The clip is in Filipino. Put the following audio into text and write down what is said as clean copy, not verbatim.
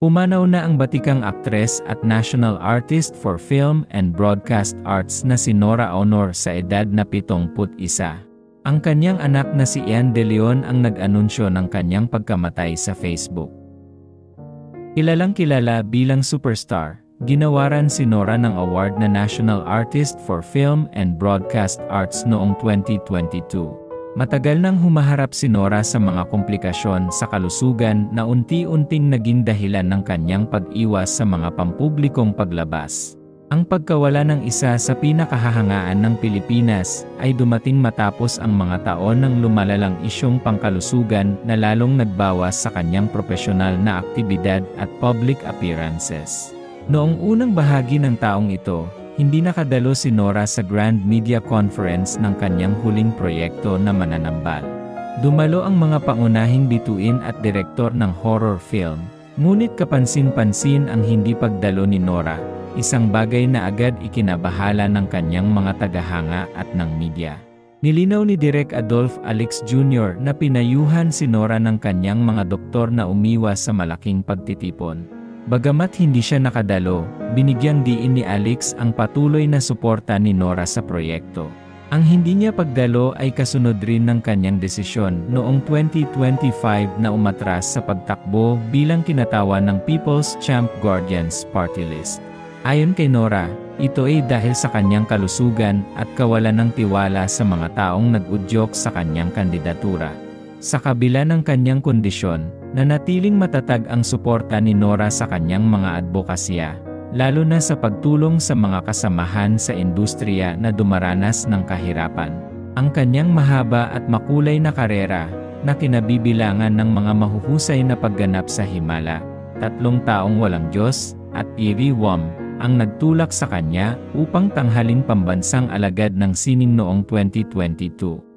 Pumanaw na ang batikang aktres at national artist for film and broadcast arts na si Nora Aunor sa edad na 71. Ang kanyang anak na si Ian De Leon ang nag-anunsyo ng kanyang pagkamatay sa Facebook. Kilalang kilala bilang superstar, ginawaran si Nora ng award na National Artist for Film and Broadcast Arts noong 2022. Matagal nang humaharap si Nora sa mga komplikasyon sa kalusugan na unti-unting naging dahilan ng kanyang pag-iwas sa mga pampublikong paglabas. Ang pagkawala ng isa sa pinakahahangaan ng Pilipinas ay dumating matapos ang mga taon ng lumalalang isyong pangkalusugan na lalong nagbawas sa kanyang profesional na aktibidad at public appearances. Noong unang bahagi ng taong ito, hindi nakadalo si Nora sa Grand Media Conference ng kanyang huling proyekto na Mananambal. Dumalo ang mga pangunahing bituin at direktor ng horror film, ngunit kapansin-pansin ang hindi pagdalo ni Nora, isang bagay na agad ikinabahala ng kanyang mga tagahanga at ng media. Nilinaw ni Direk Adolf Alex Jr. na pinayuhan si Nora ng kanyang mga doktor na umiwas sa malaking pagtitipon. Bagamat hindi siya nakadalo, binigyang diin ni Alex ang patuloy na suporta ni Nora sa proyekto. Ang hindi niya pagdalo ay kasunod rin ng kanyang desisyon noong 2025 na umatras sa pagtakbo bilang kinatawan ng People's Champ Guardians Party List. Ayon kay Nora, ito ay dahil sa kanyang kalusugan at kawalan ng tiwala sa mga taong nag-udyok sa kanyang kandidatura. Sa kabila ng kanyang kondisyon, nanatiling matatag ang suporta ni Nora sa kanyang mga advokasya, lalo na sa pagtulong sa mga kasamahan sa industriya na dumaranas ng kahirapan. Ang kanyang mahaba at makulay na karera, na kinabibilangan ng mga mahuhusay na pagganap sa himala, 3 taong walang Diyos, at Iri Wam, ang nagtulak sa kanya upang tanghalin pambansang alagad ng sining noong 2022.